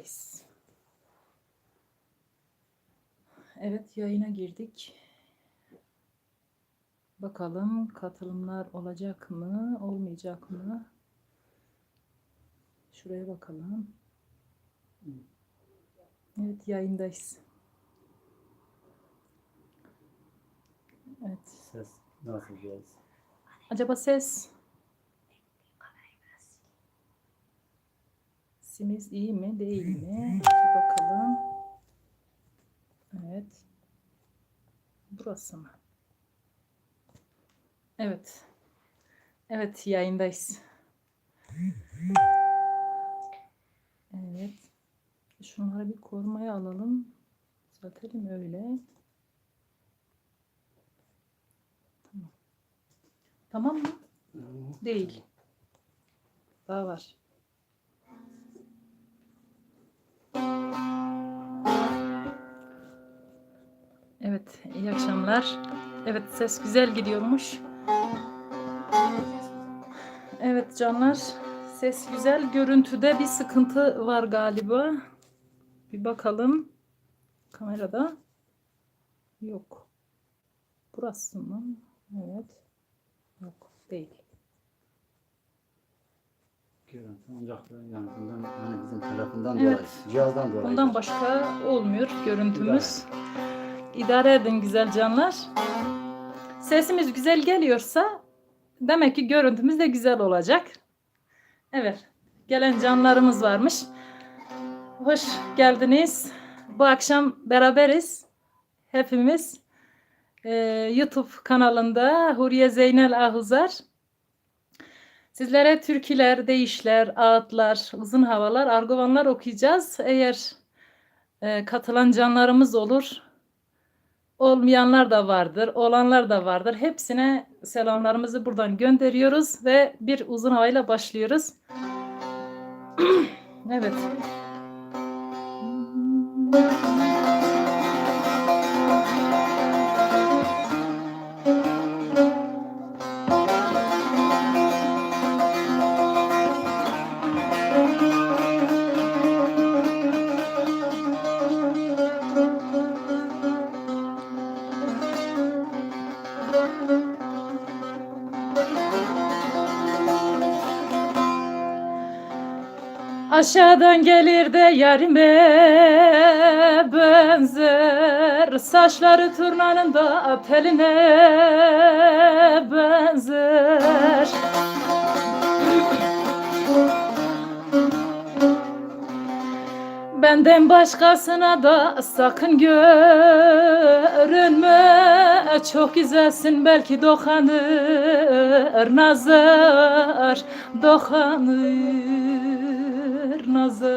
yayındayız. Evet, yayına girdik. Bakalım katılımlar olacak mı, olmayacak mı? Şuraya bakalım. Evet, yayındayız. Evet. Ses nasıl gelsin? Acaba sesimiz iyi mi, değil mi? Bir bakalım. Evet. Burası mı? Evet. Evet, yayındayız. Evet. Şunları bir korumaya alalım. Düzeltelim öyle. Tamam. Tamam mı? Değil. Daha var. Evet, iyi akşamlar. Evet, ses güzel gidiyormuş. Evet canlar, ses güzel. Görüntüde bir sıkıntı var galiba. Bir bakalım. Kamerada. Yok. Burası mı? Evet. Yok, değil. Görüntü ancak yani bundan yani bizim tarafından Evet. dolayı, cihazdan dolayı. Bundan başka olmuyor görüntümüz. İdare edin güzel canlar. Sesimiz güzel geliyorsa demek ki görüntümüz de güzel olacak. Evet. Gelen canlarımız varmış. Hoş geldiniz. Bu akşam beraberiz. Hepimiz YouTube kanalında Huriye Zeynel Ahuzar. Sizlere türküler, deyişler, ağıtlar, uzun havalar, argovanlar okuyacağız. Eğer katılan canlarımız olur, olmayanlar da vardır, olanlar da vardır. Hepsine selamlarımızı buradan gönderiyoruz ve bir uzun havayla başlıyoruz. Evet. Aşağıdan gelir de yarime benzer, saçları turnanın da teline benzer. Benden başkasına da sakın görünme, çok güzelsin belki dokanır nazar, dokanır nazar.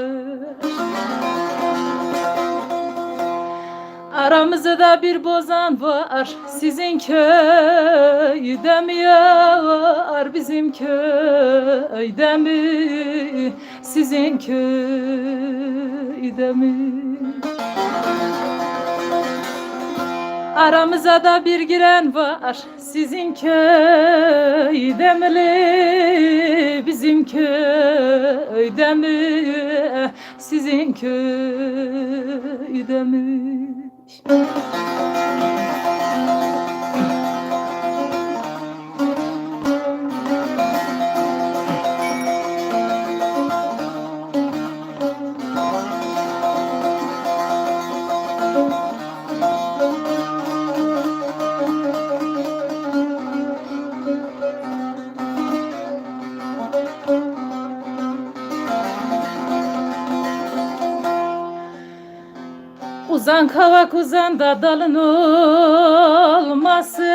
Aramızda bir bozan var, sizin köyde mi yar, bizim köyde mi, sizin köyde mi? Aramıza bir giren var, sizin köyde mi, bizim köyde mi, sizin köyde mi? Uzan kavak uzan da dalın olmasın,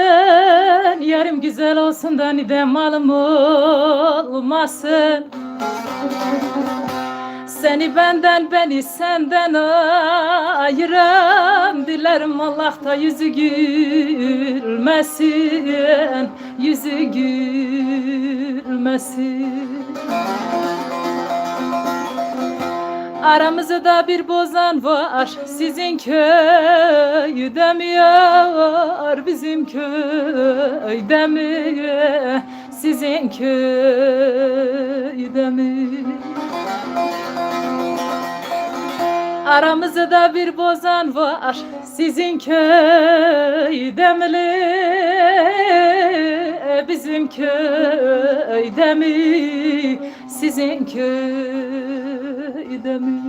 yarım güzel olsun da nidem malım olmasın. Seni benden beni senden ayıran, dilerim Allah'ta yüzü gülmesin, yüzü gülmesin. Aramızda bir bozan var, sizin köyde mi yar, bizim köyde mi, sizin köyde mi? Aramızda bir bozan var sizin köyde mi? Bizim köyde mi? Sizin köyde mi?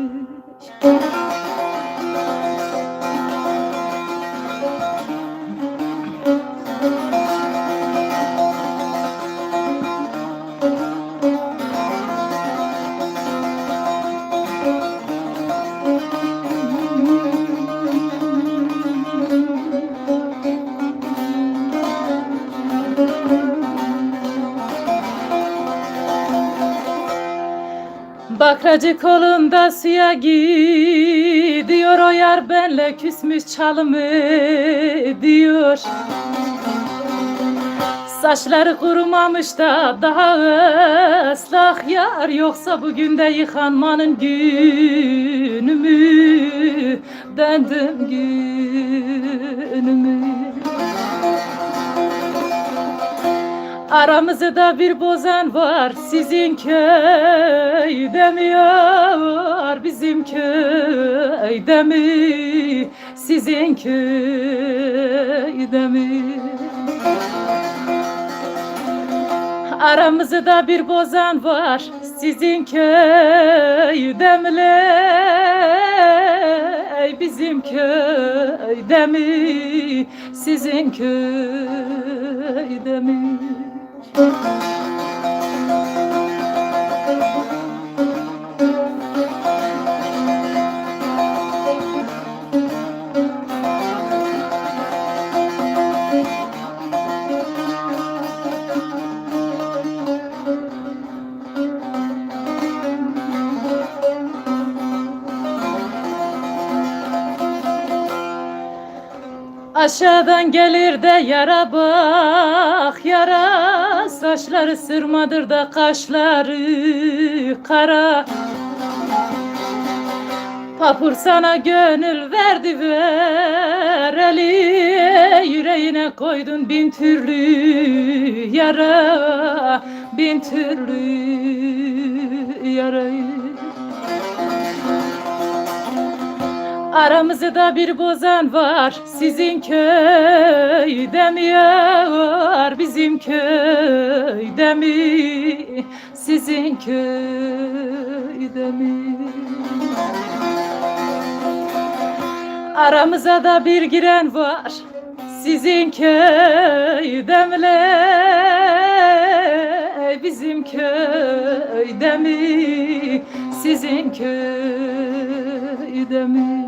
Bakracı kolunda suya gidiyor, o yar benle küsmüş çalım ediyor. Saçları kurumamış da daha ıslak yar, yoksa bugün de yıkanmanın günü mü? Döndüm günümü. Aramızda bir bozan var sizin köyde mi yar? Bizim köyde mi? Sizin köyde mi? Aramızda bir bozan var sizin köyde mi? Bizim köyde mi? Sizin köyde mi? Aşağıdan gelir de yara bak yara, saçları sırmadır da kaşları kara. Papur sana gönül verdi vereli, yüreğine koydun bin türlü yara, bin türlü yarayı. Aramızda bir bozan var sizin köyde mi yar? Bizim köyde mi? Sizin köyde mi? Aramıza bir giren var sizin köyde mi? Bizim köyde mi? Sizin köyde mi?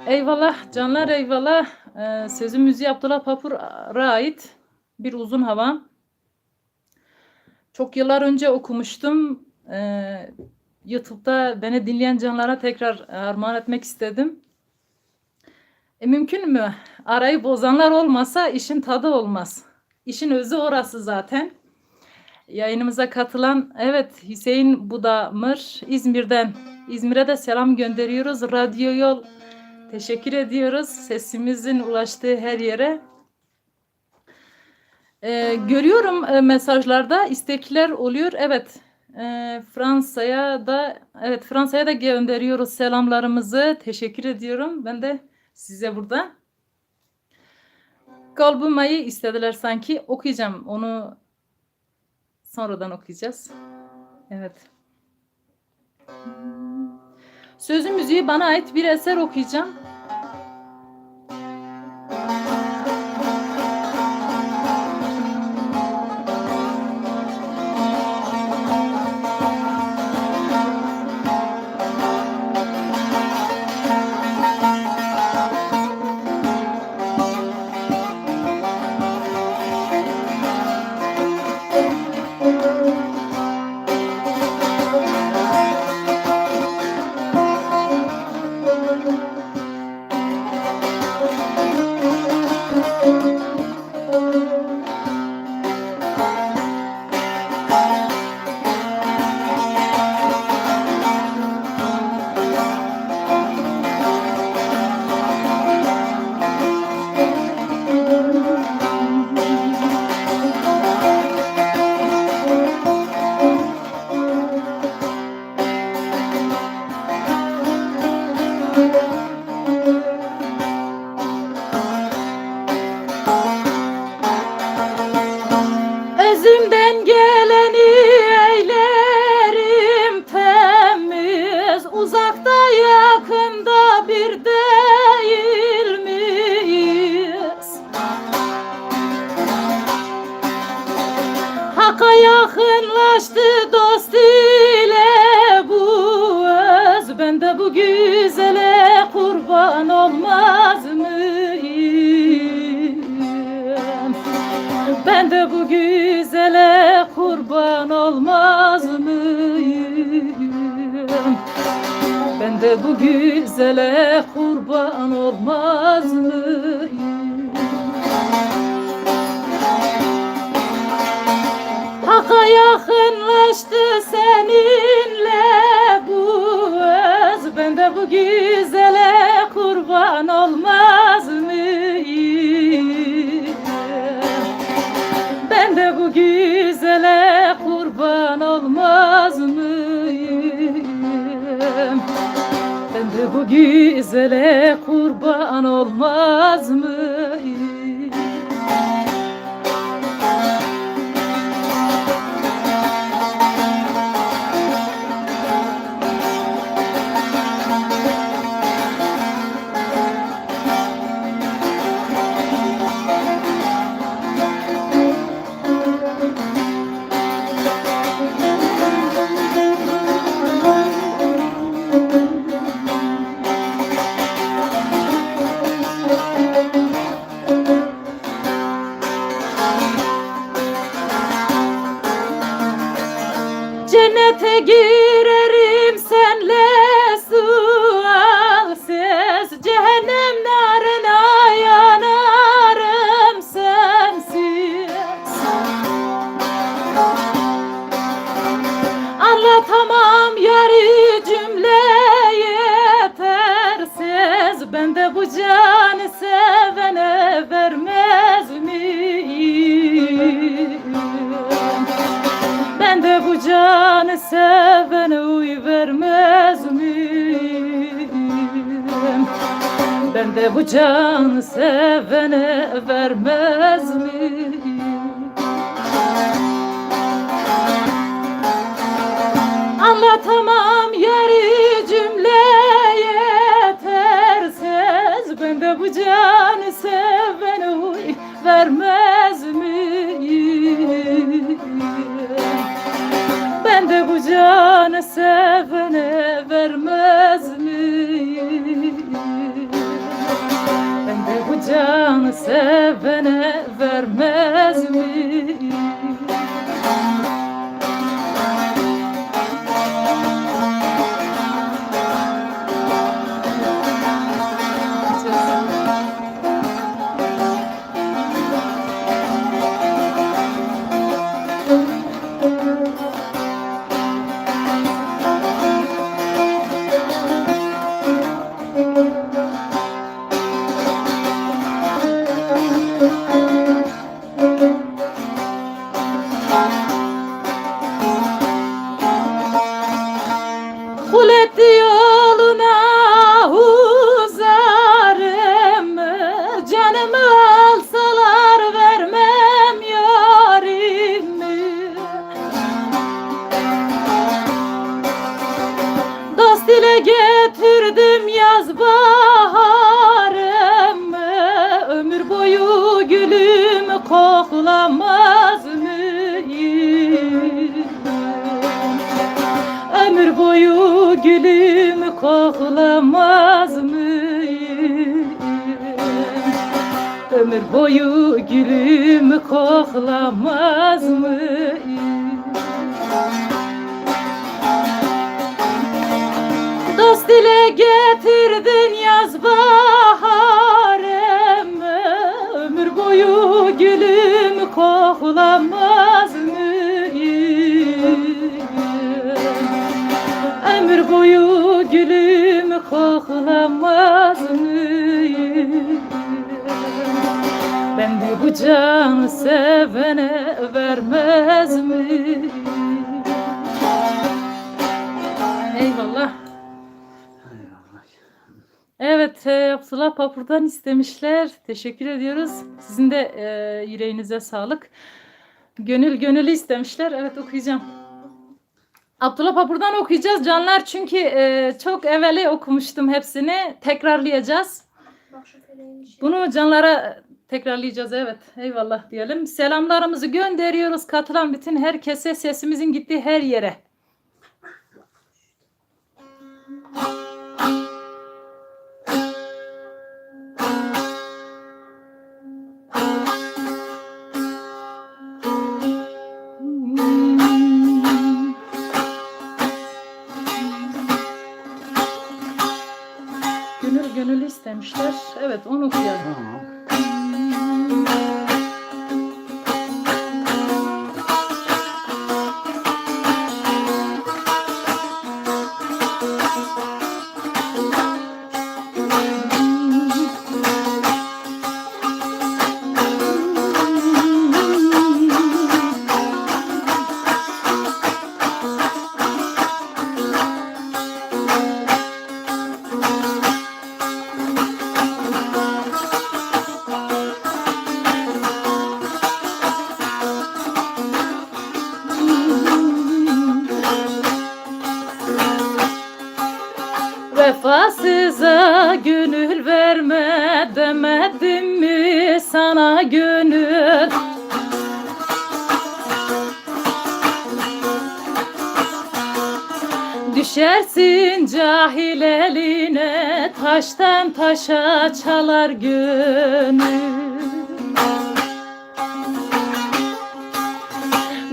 Eyvallah canlar, eyvallah. Sözü müziği Abdullah Papur'a ait bir uzun hava. Çok yıllar önce okumuştum. YouTube'da beni dinleyen canlara tekrar armağan etmek istedim. Mümkün mü? Arayı bozanlar olmasa işin tadı olmaz. İşin özü orası zaten. Yayınımıza katılan, evet, Hüseyin Budamır İzmir'den. İzmir'e de selam gönderiyoruz. Radyo Yol, teşekkür ediyoruz. Sesimizin ulaştığı her yere. Görüyorum mesajlarda istekler oluyor. Evet, Fransa'ya da gönderiyoruz selamlarımızı. Teşekkür ediyorum. Ben de size burada. Kalbımayı istediler sanki. Okuyacağım. Onu sonradan okuyacağız. Evet. Sözü müziği bana ait bir eser okuyacağım. Gözümden geleni eylerim temiz, uzakta yakında bir değil miyiz? Hakka yakınlaştı dost ile bu öz, ben de bu güzele kurban olmaz mıyım? Ben de bu güzele kurban olmaz mıyım? Ben de bu güzele kurban olmaz mıyım? Hakka yakınlaştı seninle bu öz, ben de bu güzele kurban olmaz mıyım? Ben de bu güzele kurban olmaz mıyım? Ben de bu güzele kurban olmaz mıyım? Cennete girerim senle sualsiz, cehennem narına yanarım sensiz. Anlatamam yarı cümle yetersiz, ben de bu canı sevene vermez miyim? Ben de bu canı sevene uy vermez miyim? Ben de bu canı sevene vermez miyim? Anlatamam yarı cümle yetersiz, ben de bu canı sevene uy vermez miyim? Ben de bu canı sevene vermez miyim? Ben de bu canı sevene vermez miyim? Kulet yoluna uzarım, canımı alsalar vermem yarimi. Dost ile getirdim yaz baharımı, ömür boyu gülüm koklamaz mıyım? Ömür boyu gülüm koklamaz mıyım? Ömür boyu gülüm koklamaz mıyım? Dost ile getirdin yaz baharımı, ömür boyu gülüm koklamaz mıyım? Ömür boyu gülüm koklamaz mıyım? Ben de bu canı sevene vermez miyim? Eyvallah. Evet, Abdullah Papur'dan istemişler. Teşekkür ediyoruz. Sizin de yüreğinize sağlık. Gönül gönülü istemişler. Evet, okuyacağım. Abdullah Papur'dan okuyacağız canlar, çünkü çok evveli okumuştum hepsini. Tekrarlayacağız. Bunu canlara tekrarlayacağız, evet. Eyvallah diyelim. Selamlarımızı gönderiyoruz katılan bütün herkese, sesimizin gittiği her yere. Gönül gönülü istemişler. Evet, onu okuyalım. Tamam. Vefasıza gönül verme demedim mi sana gönül? Düşersin cahil eline, taştan taşa çalar gönül.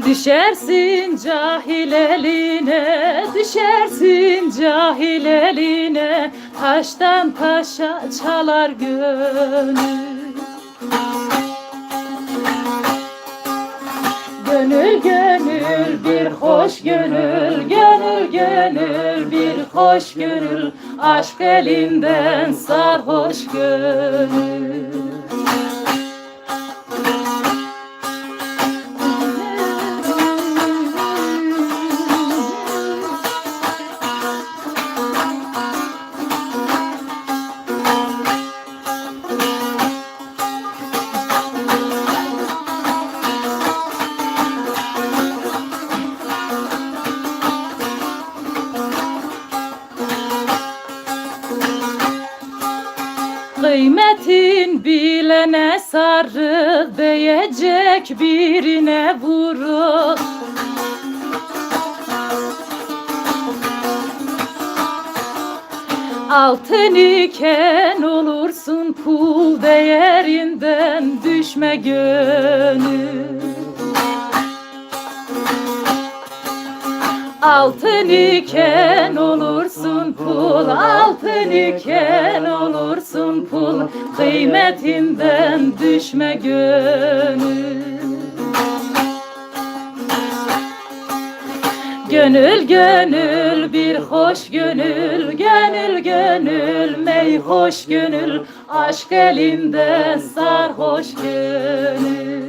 Düşersin cahil eline, düşersin cahil eline, taştan taşa çalar gönül. Gönül gönül bir hoş gönül, gönül gönül bir hoş gönül, aşk elinden sarhoş gönül. Kıymetin bilene sarıl, değecek birine vurur. Altın iken olursun pul değerinden, düşme gönül. Altın iken olursun pul, altın iken olursun pul, kıymetinden düşme gönül. Gönül gönül bir hoş gönül, gönül gönül mey hoş gönül, aşk elinden sarhoş gönül.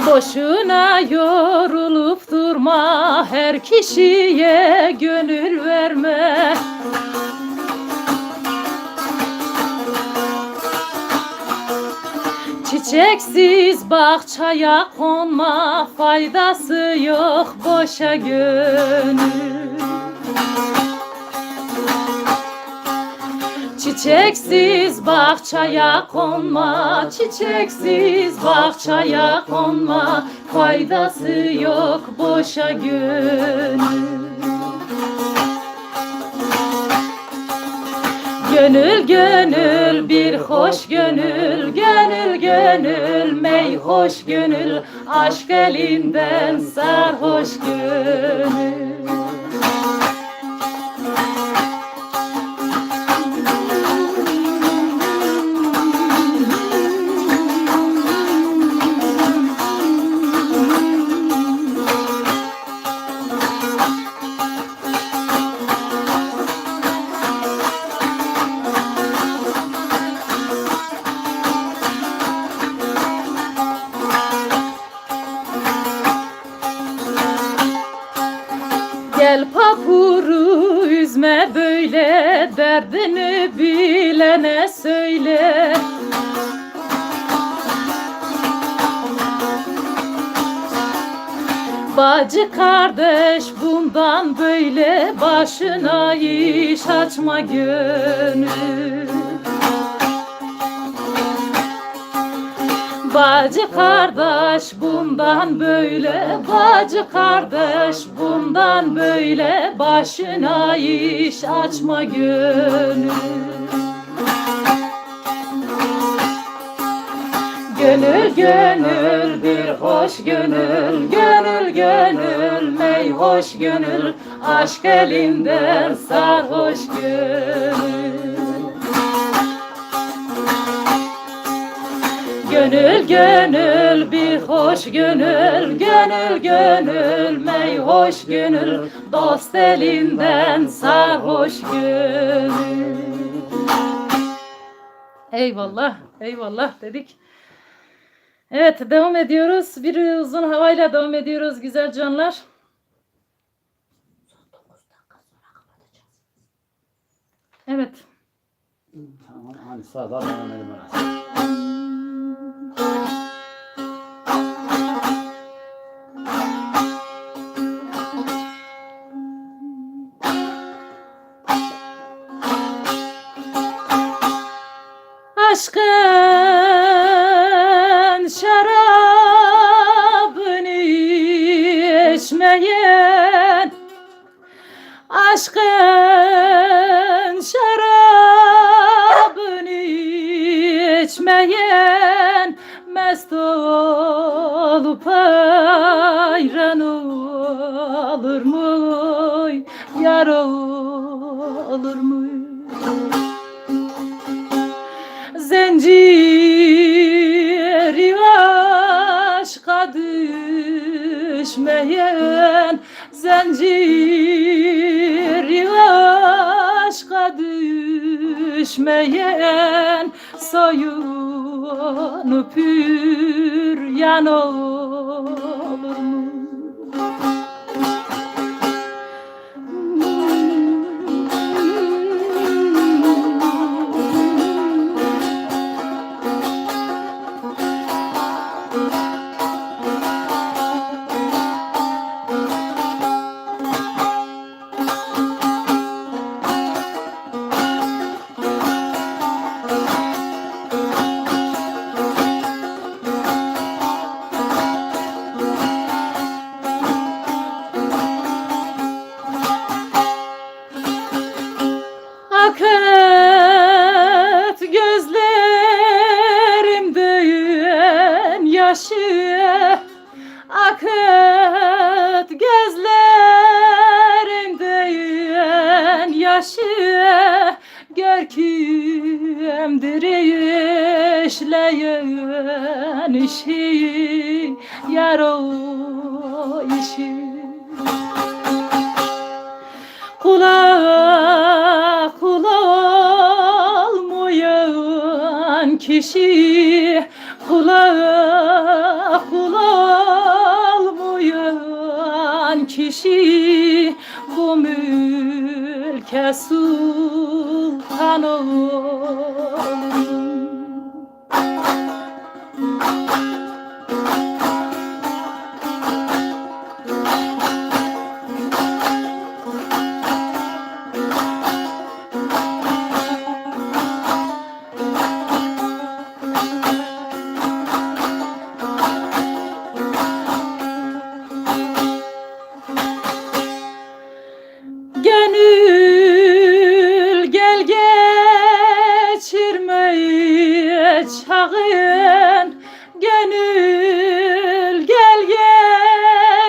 Boşuna yorulup durma, her kişiye gönül verme. Çiçeksiz bahçaya konma, faydası yok boşa gönül. Çiçeksiz bahçaya konma, çiçeksiz bahçaya konma, faydası yok boşa gönül. Gönül gönül bir hoş gönül, gönül gönül mey hoş gönül, aşk elinden sarhoş gönül. Gel papuru üzme böyle, derdini bilene söyle. Bacı kardeş bundan böyle, başına iş açma gönül. Bacı kardeş bundan böyle, bacı kardeş bundan böyle, başına iş açma gönül. Gönül gönül bir hoş gönül, gönül gönül mey hoş gönül, aşk elinden sarhoş gönül. Gönül gönül bir hoş gönül, gönül gönül mey hoş gönül, dost elinden sarhoş gönül. Eyvallah, eyvallah dedik. Evet, devam ediyoruz. Bir uzun havayla devam ediyoruz güzel canlar. Evet. Tamam, hani sağda devam edelim arası. Aşkın şarabını içmeyen, aşkın şarabını içmeyen, mest olup ayran olur mu, yar olur mu? Zinciri aşka düşmeyen, zinciri aşka düşmeyen, soyunup üryan olur mu? Akıt gözlerimden yaşı, akıt gözlerimden yaşı, gör kimdir işleyen işi, yar o işi. Kula kula olmayan kişi, kula kula olmayan kişi, bu mülke sultan olur. Gönül gel geçirmeye çağın, gönül gel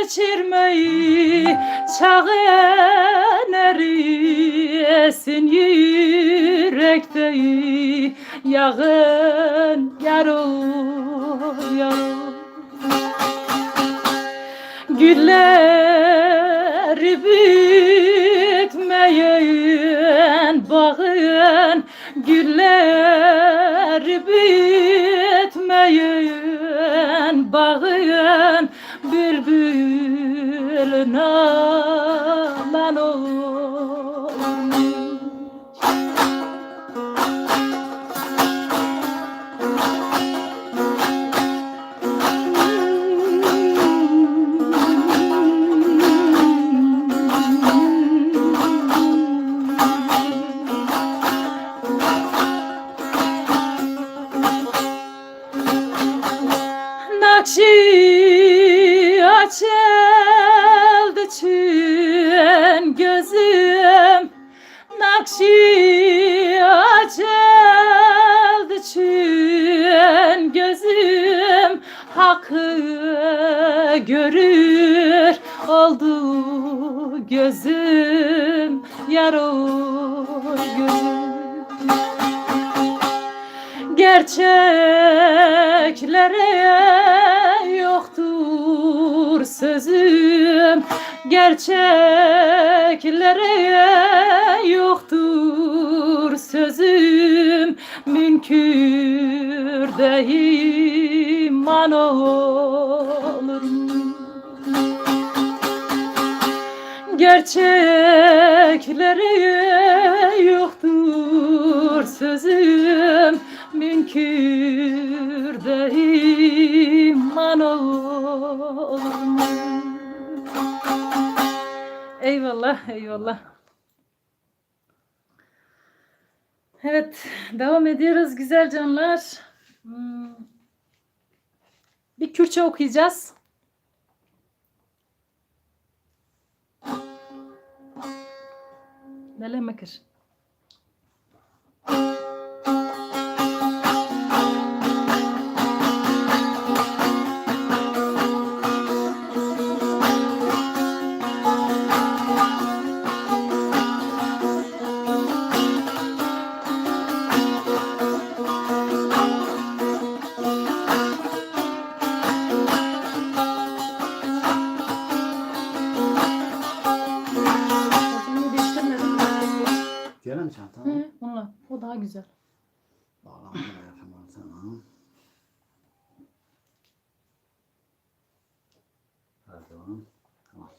geçirmeye çağın, erisin yürekte yağın, yar yar. Gülleri bitmeyen bağın, gülleri bitmeyen bağın, bülbül ağlar. açıldı çün gözüm, nakşi açıldı çün gözüm, hakkı görür oldu gözüm, yar ol gözüm. Gerçeklere yoktur sözüm, gerçeklere yoktur sözüm, münkür de iman olur mu? Gerçeklere yoktur sözüm, münkür de iman olur mu? Eyvallah, eyvallah. Evet, devam ediyoruz güzel canlar. Bir Kürtçe okuyacağız. Lale Mekir. Diğer mi çanta? Hı, onunla. O daha güzel. Bağlama da yapamam sana. Pardon. Tamam.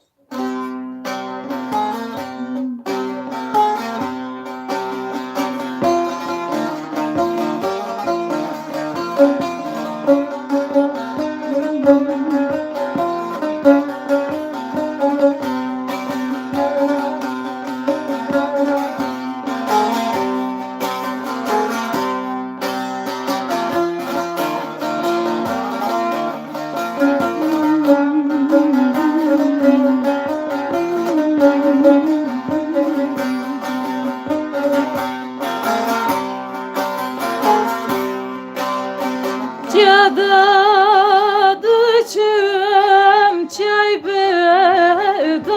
Cada düşüm çay bedarın,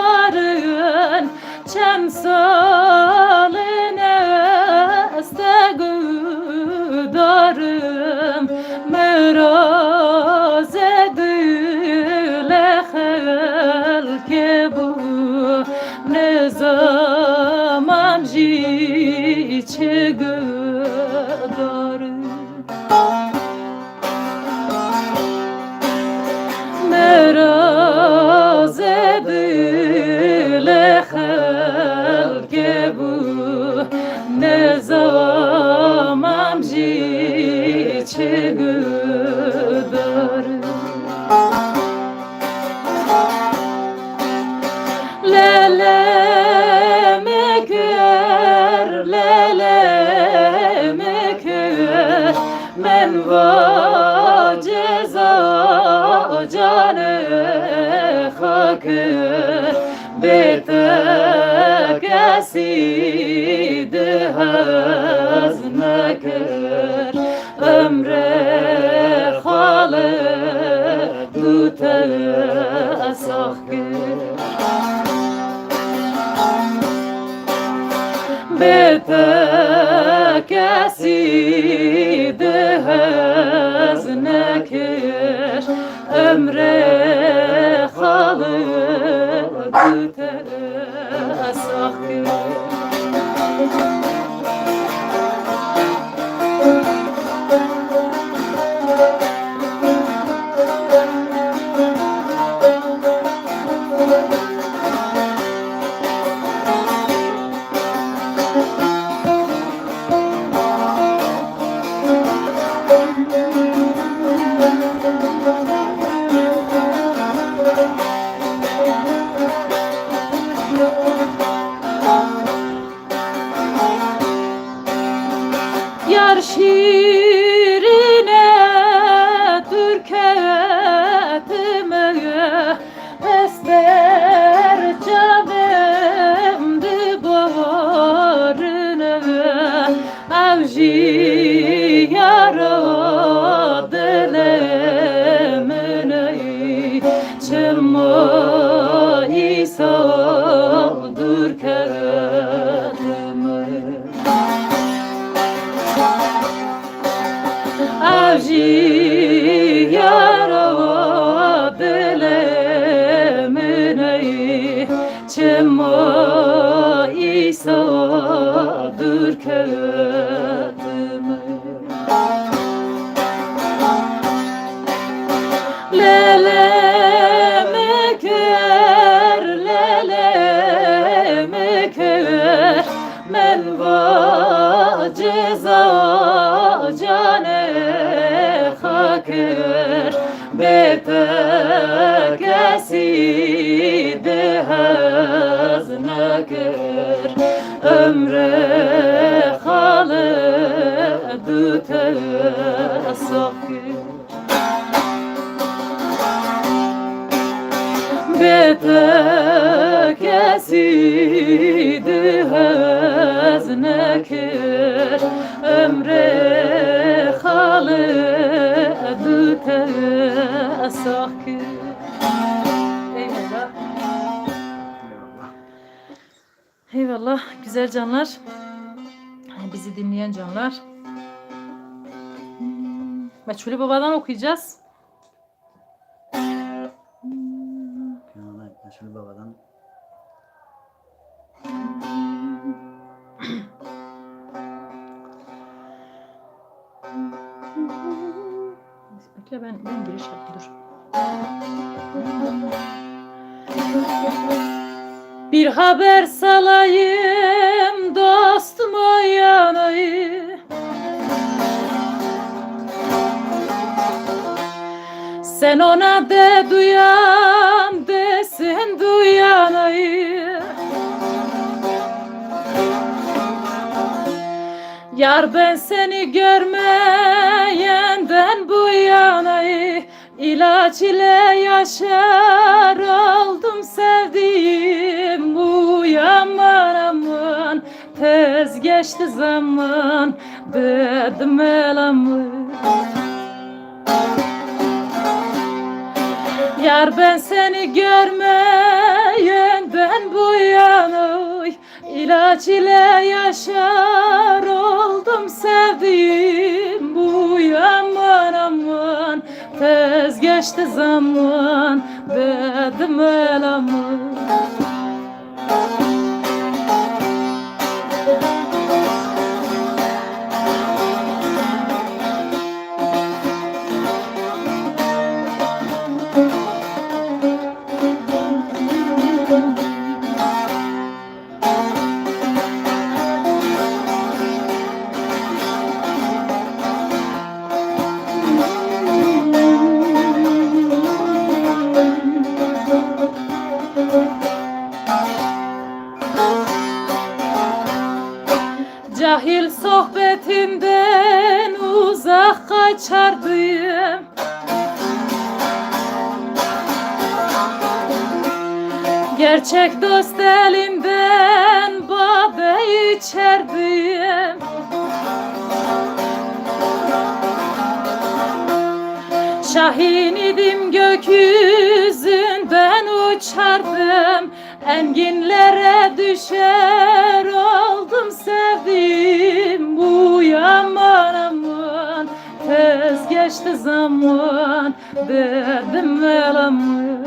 çem saline estegüdarım, meraz edile halke bu ne zaman jiçe güdarım. Meraz edile halke bu ne zaman jiçe güdarım. Lele meker men va ceza cane hakir bete keside hazmekir ömre hale dute asakir bete keside haznekir ömre halı dute asakir. Çılma İsa'dır keretime Avcı yara dilemine Çılma İsa'dır keretime Lele meker, lele meker Men va ceza cane haker Bete kesi de hazneker Ömre hale düte sakir Bete kesidi heznekir Ömre halı düte sakir Eyvallah Eyvallah güzel canlar bizi dinleyen canlar Meçhulü Baba'dan okuyacağız Meşhur babadan. Bekle ben giriş yapayım dur. Bir haber salayım dostuma yanayı Sen ona de duyan desin duyanayı Yar ben seni görmeyenden bu yanayı İlaç ile yaşar oldum sevdiğim Uyaman aman tez geçti zaman dedim elamı Yar ben seni görmeyenden bu yana İlaç ile yaşar oldum sevdiğim Bu yaman aman tez geçti zaman dedim elamı Cahil sohbetinden uzak kaçardım Gerçek dost elinden bade içerdim Şahin idim gökyüzünden uçardım Enginlere düşer oldum sevdiğim Bu yaman aman tez geçti zaman dedim elamı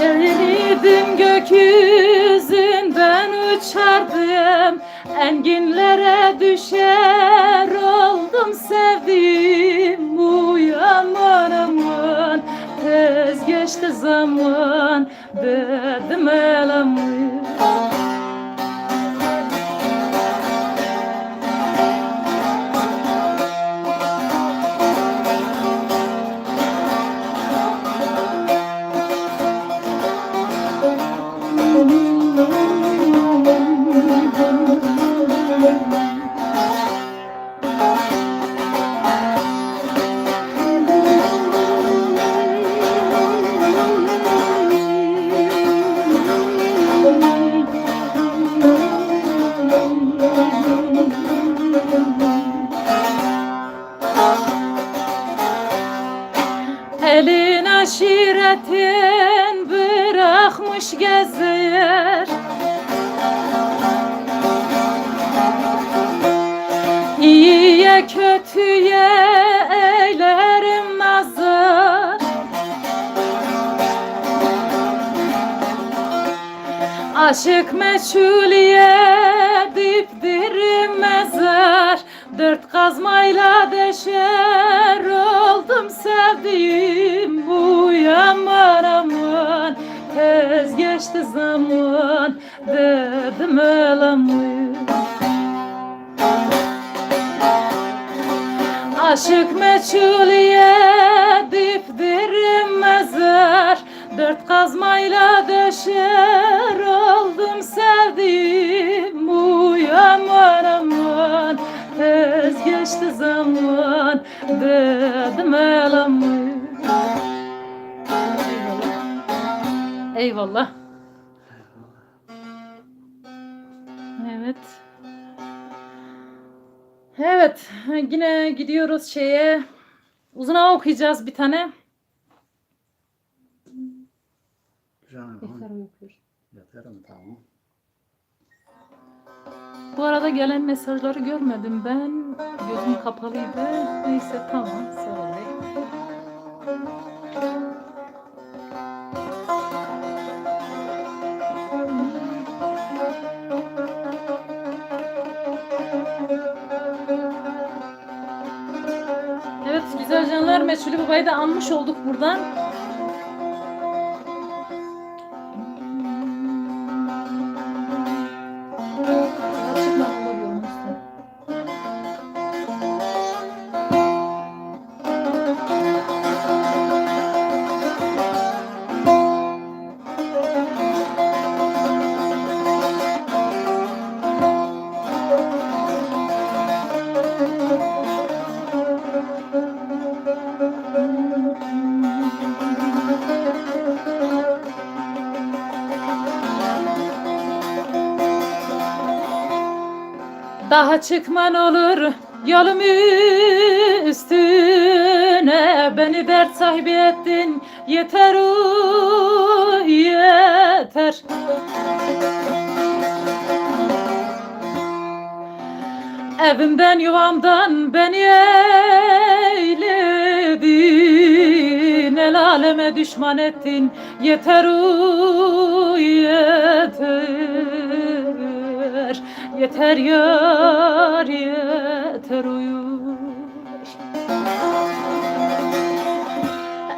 Eridim gökyüzünden uçardım Enginlere düşer oldum sevdiğim Bu yaman aman tez geçti zaman dedim elamı Elin aşiretin bırakmış gezer, İyiye kötüye eylerim nazar. Aşık meçhuliye dipdirim mezar, dört kazmayla deşer oldum sevdiğim bu yaman aman. Tez geçti zaman dedim ölemem. Aşık meçhuliye dipdirim mezar, dört kazmayla döşer oldum sevdiğim bu yaman aman. Tez geçti zaman dedim elamı. Eyvallah. Eyvallah. Evet. Evet, yine gidiyoruz şeye. Uzun hava okuyacağız bir tane. Canım, Yeter okuyor. yeter mi? Tamam. Bu arada gelen mesajları görmedim ben. Gözüm kapalıydı. Neyse tamam. Söyle. Evet güzel canlar, Meçhulü Baba'yı da anmış olduk buradan. Daha çıkman olur yolum üstüne, beni dert sahibi ettin yeter yeter. Evimden yuvamdan beni eyledin, el aleme düşman ettin yeter yeter. Yeter yar yeter uyu.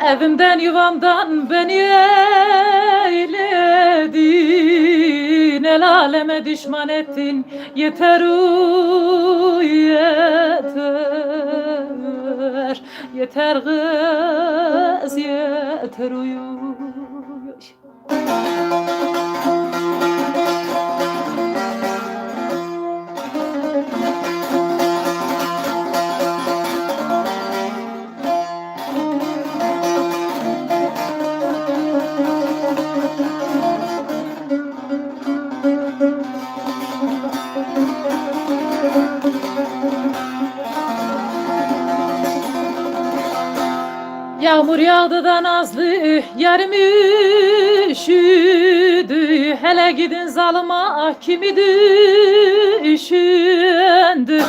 Evimden yuvamdan beni eyledin, el aleme düşman ettin yeter yeter. Yeter kız yeter uyu. Yağmur yağdı da nazlı yarım üşüdü, hele gidin zalıma kimi düşündü.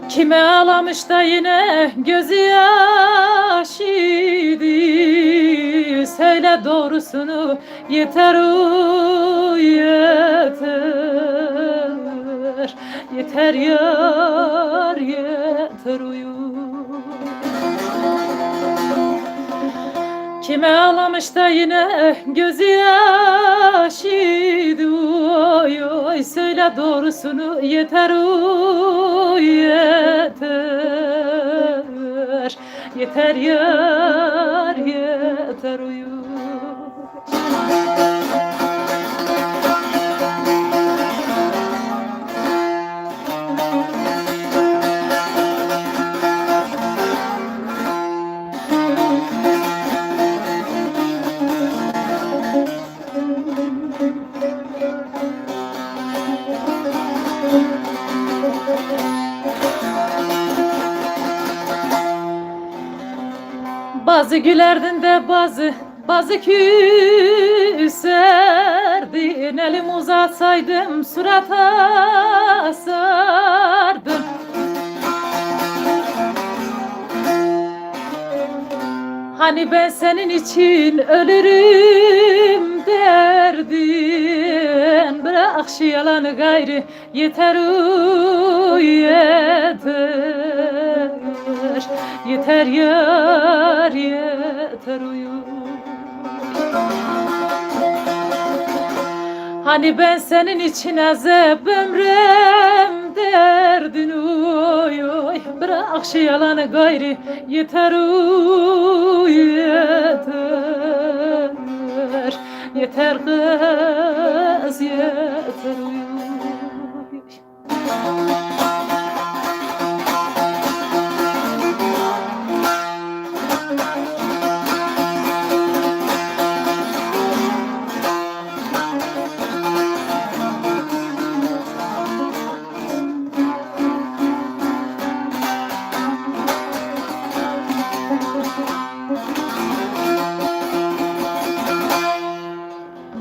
Kime ağlamış da yine gözü yaşıydı, söyle doğrusunu yeter yeter. Yeter yar yeter uyu. Kime ağlamış da yine gözü yaşıydı, oy oy söyle doğrusunu yeter yeter. Yeter yar yeter uyu. Bazı gülerdin de bazı küserdin. Elim uzatsaydım surata sardın. Hani ben senin için ölürüm derdin. Bırak şu yalanı gayrı yeter yeter. Yeter yar yeter uyu. Hani ben senin için azap ömrüm derdin uy uy. Bırak şu yalanı gayrı yeter uy yeter. Yeter kız yeter uy.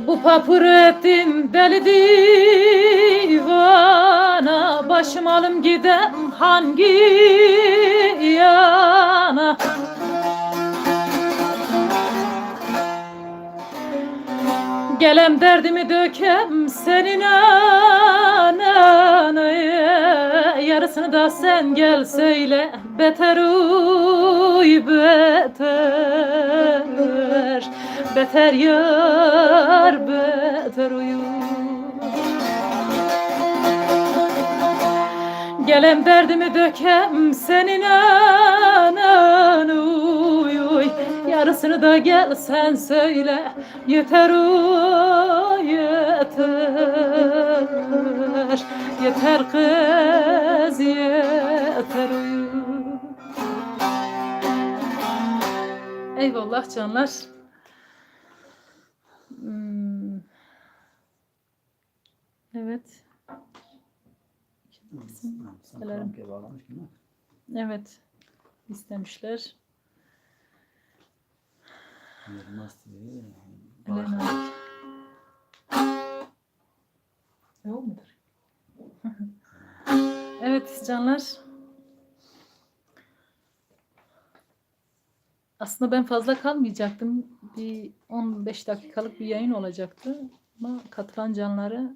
Bu papur ettin deli divana. Başım alım gidem hangi yana? Gelem derdimi dökem senin anaya. Yarısını da sen gel söyle. Beter uy beter. Beter yar beter uyu. Gelem derdimi dökem senin anan uy uy. Yarısını da gel sen söyle. Yeter uy yeter. Yeter kız yeter uyu. Eyvallah canlar. Evet. Sanki kebap bağlamış gibi. Evet. İstemişler. Yılmaz diye. Elena. Yok mudur? Evet canlar. Aslında ben fazla kalmayacaktım. Bir 15 dakikalık bir yayın olacaktı. Ama katılan canlara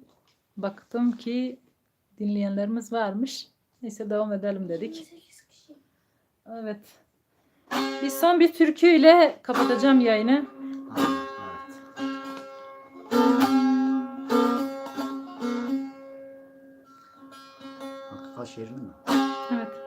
baktım ki dinleyenlerimiz varmış. Neyse devam edelim dedik. Evet. Bir son bir türküyle kapatacağım yayını. Hakikat şiirini mi? Evet.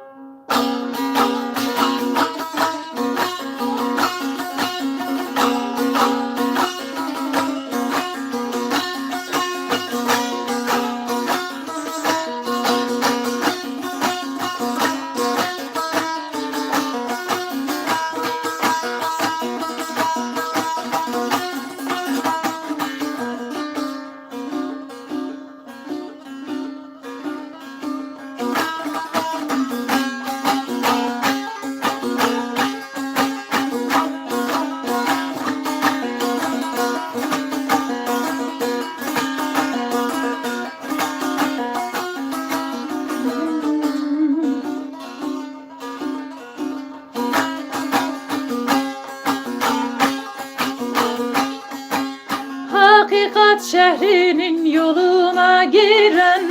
Hakikat şehrinin yoluna giren,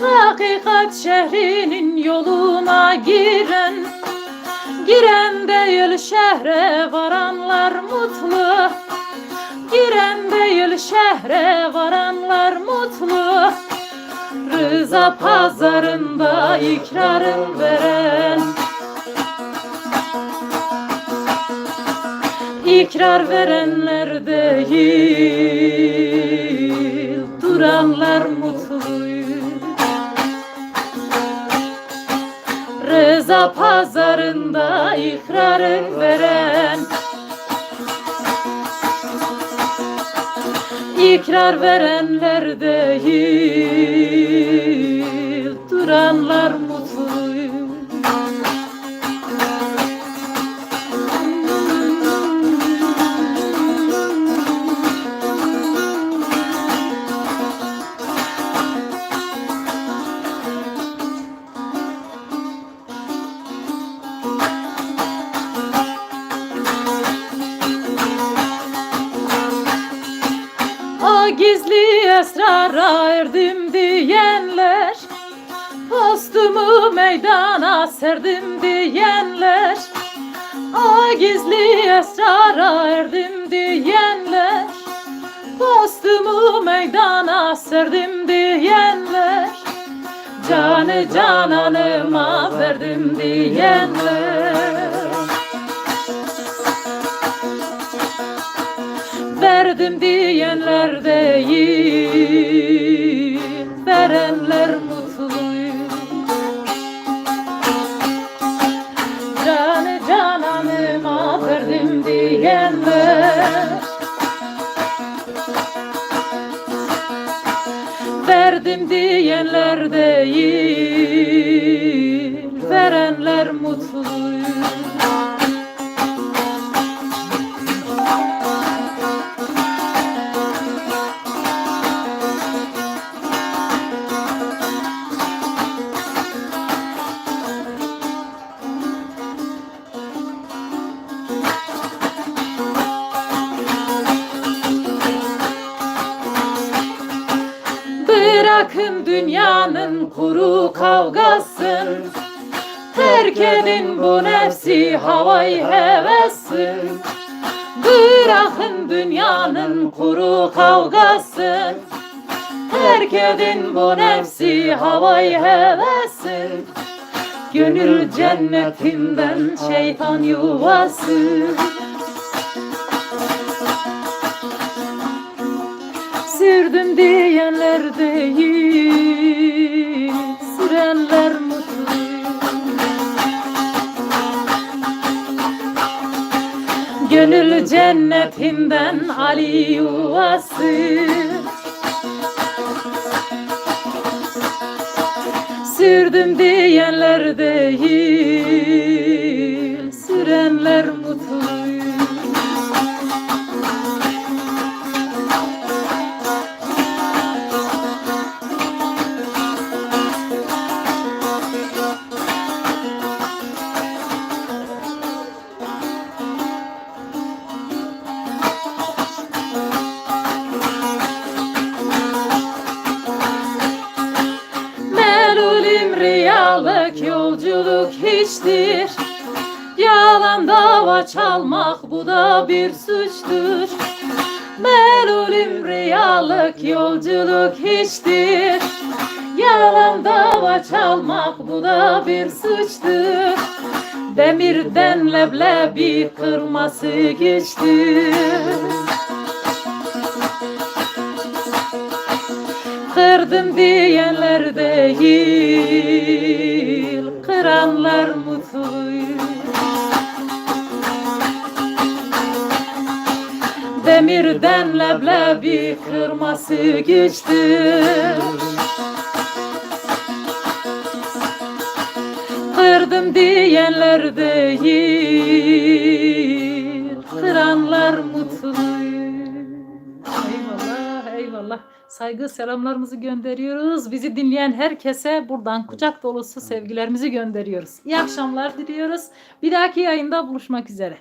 hakikat şehrinin yoluna giren, giren değil şehre varanlar mutlu, giren değil şehre varanlar mutlu. Rıza pazarında ikrarın veren, İkrar verenler değil, duranlar mutlu. Rıza pazarında ikrarı veren, ikrar verenler değil, duranlar mutlu. gizli esrara erdim diyenler, postumu meydana serdim diyenler, a gizli esrara erdim diyenler, postumu meydana serdim diyenler, canı cananıma verdim diyenler, verdim diyenler değil, verenler mutluyum. Canı cananıma verdim diyenler, verdim diyenler değil, verenler mutluyum. Bırakın dünyanın kuru kavgasın, terk edin bu nefsi havayı hevessin. Bırakın dünyanın kuru kavgasın, terk edin bu nefsi havayı hevessin. Gönül cennetinden şeytan yuvası. Sürdüm diyenler değil, sürenler mutluyum. Gönül cennetinden Ali yuvası. Sürdüm diyenler değil, sürenler mutluyum. Riyalık yolculuk hiçtir, yalan dava çalmak bu da bir suçtur. Melulüm riyalık yolculuk hiçtir, yalan dava çalmak bu da bir suçtur. Demirden leblebi kırması güçtür. Kırdım diyenler değil, kıranlar mutluyum. Demirden leblebi kırması güçtür. Kırdım diyenler değil, kıranlar mutluyum. Eyvallah, eyvallah. Saygı selamlarımızı gönderiyoruz. Bizi dinleyen herkese buradan kucak dolusu sevgilerimizi gönderiyoruz. İyi akşamlar diliyoruz. Bir dahaki yayında buluşmak üzere.